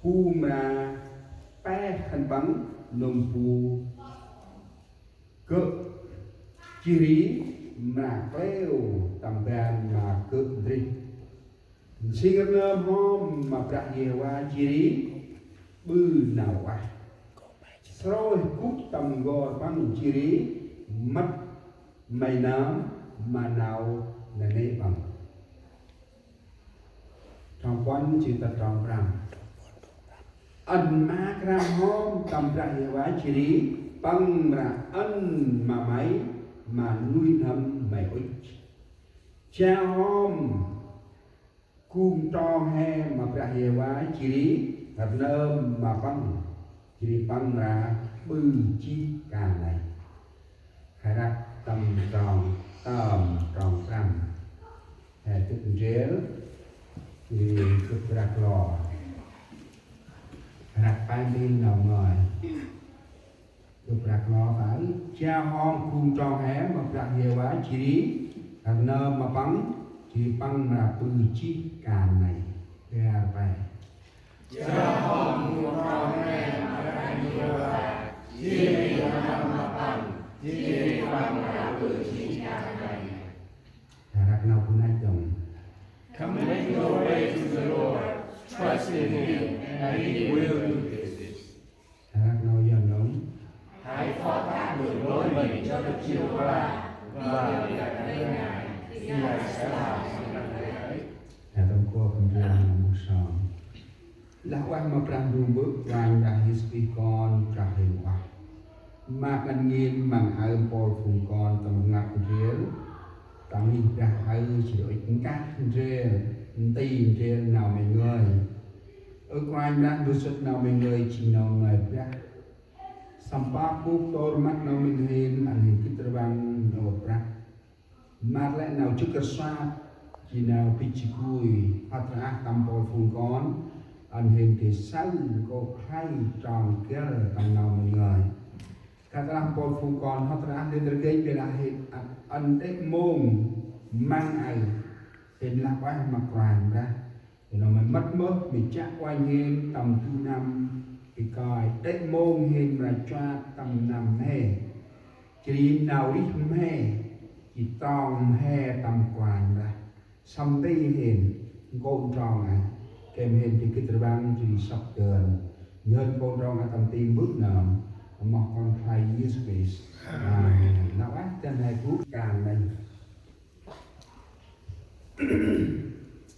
pu mà pe khăn bắn nôm pu cơ chiri mà leo tầm đàn mà cơ đi sinh ra hôm mà bạc nhiều qua chiri bư nào qua rồi cút tầm gò băng chiri mất mày nám mà nào là nấy bằng trong quán chỉ tập trong ram ân ma ram hôm tầm bạc nhiều quá chiri băng ra ân mà máy mà nuôi thầm mày ích cha hôm cung to he mà bạc nhiều quá chiri thật nơm mà băng chiri băng ra bư chi cả này khai ra tầm tròn rằm hè tức rễ thì tức rạc lò rạc bay bên nào ngồi tức rạc lò phải cha hom cung tròn hé mà rạc nhiều quá chỉ đi thật nơ mà bắn chỉ băng là bư chi cả này ra về cha hom cung tròn hé mà rạc nhiều quá chỉ đi mà bắn chỉ băng là bư chi cả này. Harap nào pun chồng. Commit your way to the Lord, trust in Him, and He will do this. Harap nào dân đúng. Hãy phó thác đường lối mình cho Đức Giê-hô-va và nhờ cậy nơi Ngài, thì Ngài sẽ làm sự lành ấy. Hãy tâm cô phần riêng là một sòn. Là quan mà pram rung bước vàng đã history con trả hình quả. Mà cần nghiên bằng ai Paul phùng con tầm ngạc riêng. Tạm nhìn ra hơi chỉ đổi những các tiền trên nào mình người ở quanh đã đôi xuất nào mình người chỉ nào người ra sampah bút tôi mắt nào mình hình ảnh hình cái terbang nào ra mắt lại nào trước cơ soát chỉ nào pichi cùi phát ra tầm bồi phun con ảnh hình thì sáu cô hay tròn kia là tầm nào mình người kata Paul phun con họ ra lên được cái về là hình anh đấy môn mang ai hình là quá mặc quàng ra thì nó mới mất mình chắc quanh hình tầm thu năm thì coi đấy môn hình là cho tầm năm hè chỉ nào ít hè chỉ tròn hè tầm quàng ra xong đây hình con tròn này kèm hình thì cái terbang chỉ sắp gần nhân con tròn ở tầm tim bước nào một con thầy space nó ác trên hai phút càng này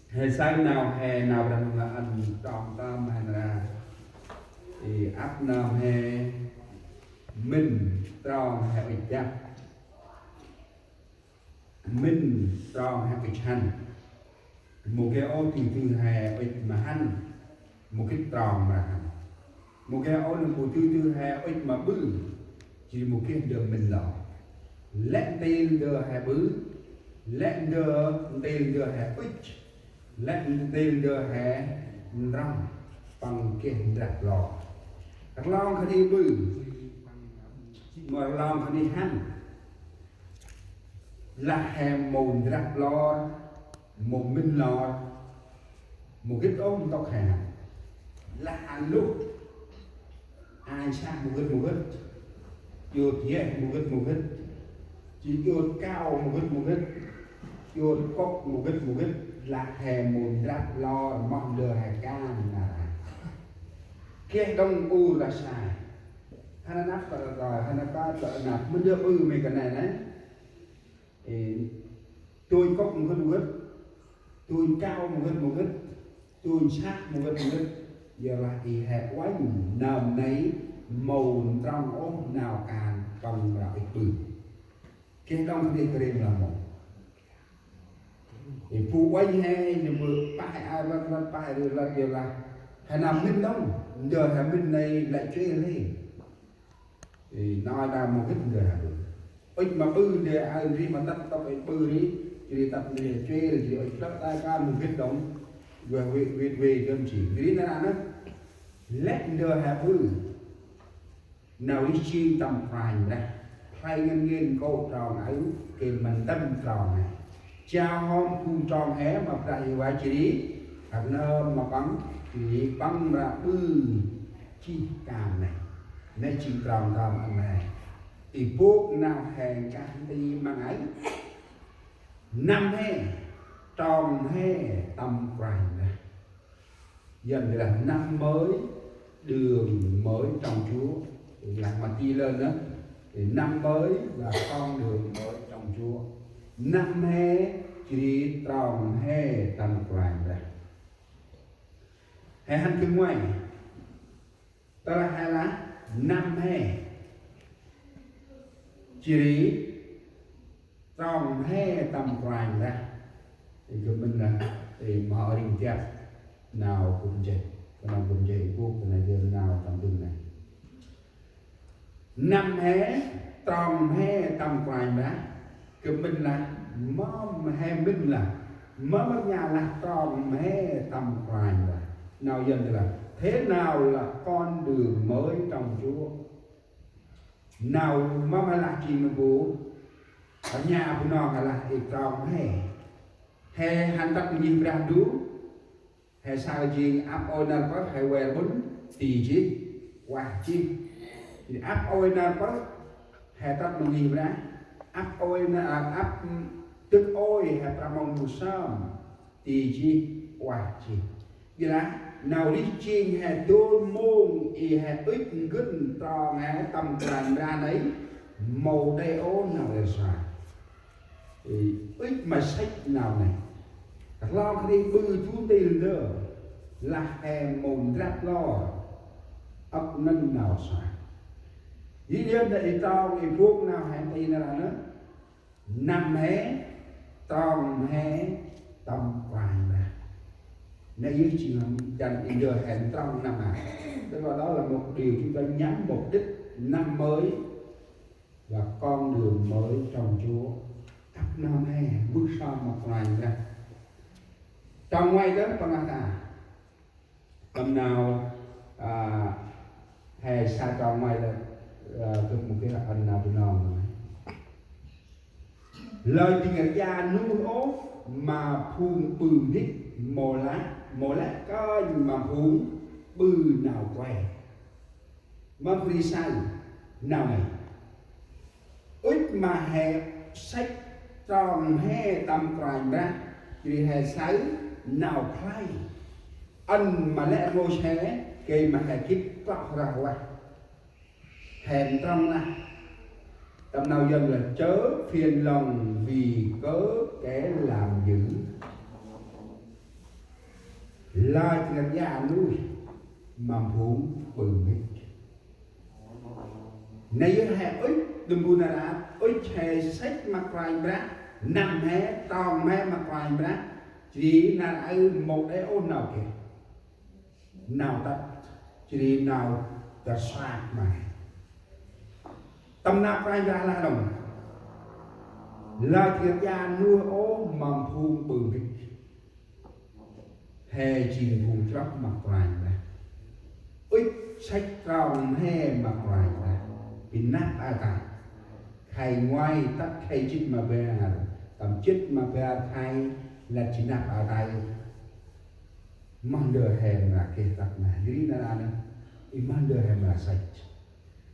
hè sáng nào hè nào rằng là anh tròn tâm hay là thì áp nam hè mình tròn hè bị chắc mình tròn hè bị hành một cái ô thì từ hè bị mà hành một cái tròn mà hành một cái ô là một thứ hai ít mà bự chỉ một cái đường mình lọ lẽ tiền đưa hai bự lẽ đưa tiền đưa hai ít lẽ tiền đưa hai rong bằng cái đặt lọ đặt lon khi đi bự mà lon khi đi hành là hèm mồn đặt lọ một minh lọ một cái ôm tóc hà là ăn lúc ai sang một gật vô nhẹ một gật chỉ vô cao một gật vô cốc một gật là hè một rap lo mong đưa hè can là kia đông u là sai hắn nắp rồi hắn có trợ nạp mới đưa mấy cái này đấy tôi cốc một gật tôi cao một gật tôi sát một gật giờ là thì hẹp quá nằm nấy màu trong ốm nào càng bằng là ít bự cái đông đi kêu là một thì phụ quay hay thì vừa bài ai văn bài rồi là kiểu là hay nằm minh đông giờ hay minh này lại chơi lên thì nói ra một cái người là được ít mà bự để ai đi mà tắt tao phải bự đi thì tập để chơi thì ít tắt tay ca một cái đống về cơm chỉ vì nó là let đưa hà bư nào đi chi tầm phải ra thay ngân nghiên câu tròn ấy kì mình tâm tròn này cha hôm cung tròn hé mà đại quá chỉ đi thật nơ mà bắn chỉ băng ra bư chi càm này nên chỉ tròn tròn anh này thì buộc nào hẹn cái đi mang ấy năm hè tròn hè tầm quanh này dần thì là năm mới đường mới trong Chúa là mà đi lên đó thì năm mới là con đường mới trong Chúa năm hè chỉ tròn hè tầm quanh này hè hành thứ ngoài đó là hai lá năm hè chỉ tròn hè tầm quanh ra thì chúng mình là thì mở đình chép nào cũng vậy cái nào cũng vậy quốc cái này giờ nào tầm đường này năm hè tròn hè tầm quanh ra chúng mình là mâm hè mình là mâm nhà là tròn hè tầm quanh ra nào dân là thế nào là con đường mới trong Chúa nào mà là gì mà bố ở nhà của nó là ít tròn hè hành tập nhìn ra đủ hè sao gì áp ôi nào có hay quen bún tì chứ quả chi thì áp ôi nào có hè tập mình nhìn ra áp ôi nào áp tức ôi hè tập mong một sớm tì chi quả chi vậy là nào đi chiên hè đôn môn y hè ít gân tròn hè tầm tràn ra đấy màu đen ố nào là sao thì ít mà sách nào này lo cái đi bư chú tiền đó là hè mồm rác lo ấp nâng nào sao dĩ nhiên thì tròn thì thuốc nào hẹn thì là nó năm hè tròn hè tầm quanh ra nếu như chỉ dành giờ hẹn trong năm tức là đó là một điều chúng ta nhắm mục đích năm mới và con đường mới trong Chúa ấp năm hè bước sau một loài ra trong ngoài đó con tầm nào hè xa trong ngoài đó được một cái anh nào bên non lời tiếng người già nuôi ốp mà phun bừ đít mồ lá có nhưng mà phun bừ nào quay mà đi sai nào này ít mà hè sách tròn hè tầm quanh ra thì hè sấy nào khai anh mà lẽ ngôi xe cây mà hè kít tóc ra qua hèn trong là tầm nào dân là chớ phiền lòng vì cớ kẻ làm dữ lời thì là già nuôi mà muốn bừng hết này hè ít đừng buồn là ít hè sách mặt quanh ra năm hè tròn hè mặt quanh ra chỉ là ai một cái ôn nào kìa nào ta chỉ nào ta soát mà tâm nào quanh ra là đồng là thiệt gia nuôi ố mầm phun bừng hết hè chìm vùng chóc mặt quanh ra ít sách tròn hè mặt quanh ra bị nát cả thầy ngoài tắt thầy chích mà về tầm chích mà về thầy là chỉ nạp ở đây mong đợi hèn là kê tạc mà lý là nè mong đợi hèn là sạch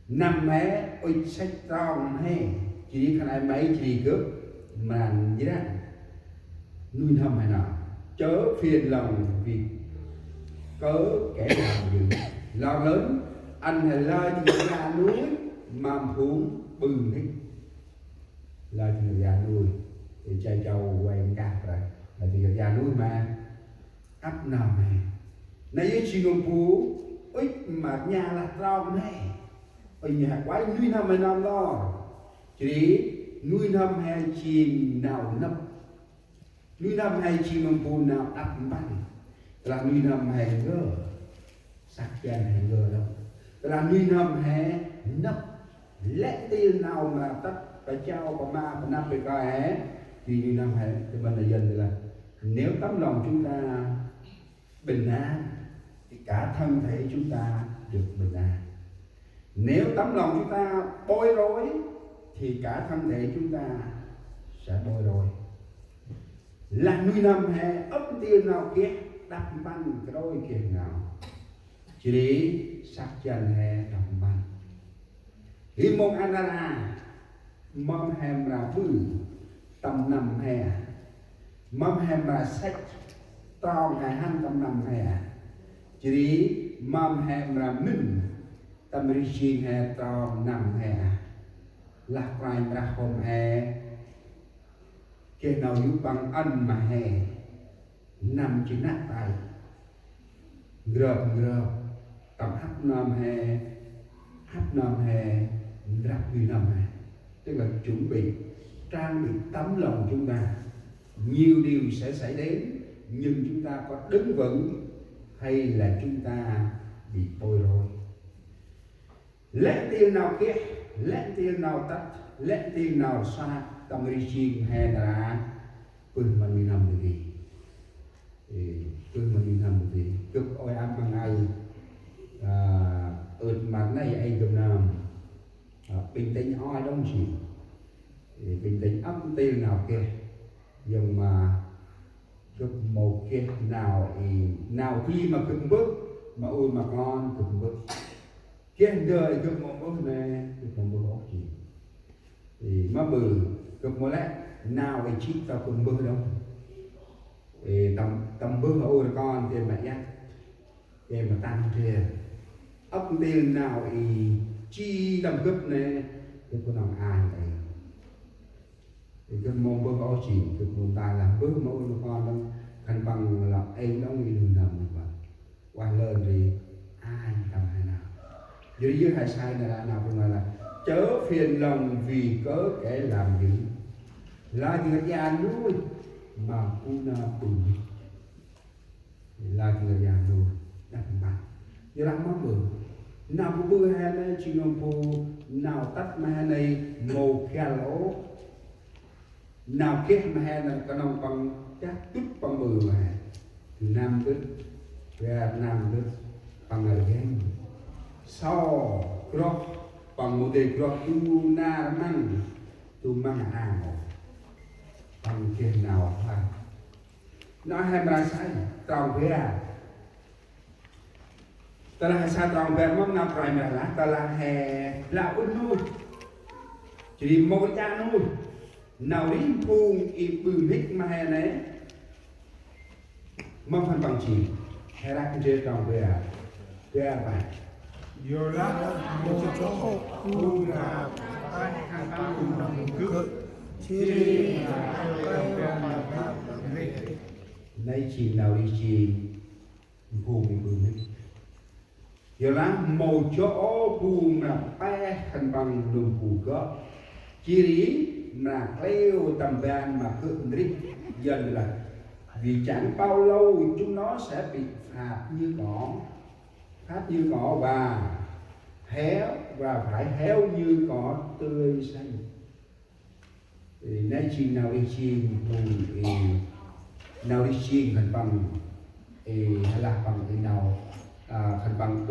năm mẹ ôi sách tròn hè chỉ khả năng mấy chỉ cướp mà gì đó nuôi thầm hay nào chớ phiền lòng vì cớ kẻ làm dữ lo lớn anh hay lời thì ra núi mà phúng bừng hết lời thì ra nuôi thì trai châu quen cạp rồi là thì ra núi mà ấp nào này nãy với chị ngôn phú ít mà nhà là tròn này ở nhà quái nuôi năm hay năm đó chỉ nuôi năm hay chìm nào nấp nuôi năm hay chìm ngôn phú nào ấp bắn là nuôi năm hay gơ sắc chân hay gơ đâu là nuôi năm hay nấp lẽ tiền nào mà tất phải trao và ma và năm phải coi hết thì nuôi năm hay thì bên này dân thì là nếu tấm lòng chúng ta bình an thì cả thân thể chúng ta được bình an. Nếu tấm lòng chúng ta bối rối thì cả thân thể chúng ta sẽ bối rối. Là nuôi năm hè ấp tiêu nào kia đắp băng cái đôi kia nào chỉ lý sắc chân hè đắp băng hi mong anara mong hem ra bư tầm nằm hè mong hem ra sách to ngày han tầm nằm hè chỉ lý mong hem ra mình tầm ri chi hè to nằm hè lạc lại ra hôm hè kia nào giúp bằng ăn mà hè nằm chỉ nát tay ngợp tầm hấp nam hè rạp người nam hè tức là chuẩn bị trang bị tấm lòng chúng ta nhiều điều sẽ xảy đến nhưng chúng ta có đứng vững hay là chúng ta bị bối rối lẽ tiền nào kia lẽ tiền nào tắt lẽ tiền nào xa tâm ri chiên hè đã quên mà mình làm được gì quên mà mình làm được gì cực oi ăn bằng ai mà này ai cầm nam bình tĩnh oi đông chỉ bình tĩnh ấm tiền nào kia nhưng mà cực một kia nào khi mà cực bước mà ôi mà con cực bước kia đời cực một bước này cực một bước ốc chỉ thì mà bự cực một lẽ nào thì chỉ tao cực bước đâu tầm bước ở ôi con thì mà nhắc thì mà tăng tiền ốc tiền nào thì chi tầm cấp này thì có nào ai vậy thì cái môn bước ốc chỉ cực một tài làm bước mà ôi con đâu thành bằng là em đó nghĩ đường nằm như vậy qua lên thì ai tầm hay nào dưới hai sai này là nào cũng là chớ phiền lòng vì cớ kẻ làm dữ là người già nuôi mà cũng na bùn là người già nuôi đặt bàn giờ làm mất bự nào cũng bự hay này chỉ nông phu nào tắt mà hay này màu khe lỗ nào kết mà hay là cái nông bằng chắc chút bằng bự mà từ nam đến về nam đến bằng ở gen sau crop bằng một đề crop tu na mang hàng bằng kia nào phải nói hai ba sai tròn về ta là sao tròn về mong nào phải mà là ta là hè là ôn nuôi chỉ một cha nuôi nào đi buông y bự hít mà hè này mong phần bằng chỉ hè ra cái chuyện tròn về vậy Yola mojo kuna ai cùng cứ chi nay chỉ nào đi chỉ buông bự hít Yola mojo kuna ai thành bằng đường phù có chỉ lý là leo tầm bàn mà cứ rít dần là vì chẳng bao lâu chúng nó sẽ bị phạt như cỏ và héo và phải héo như cỏ tươi xanh thì nay chi nào đi chiên thì nào đi chiên thành bằng hay là bằng cái nào thành bằng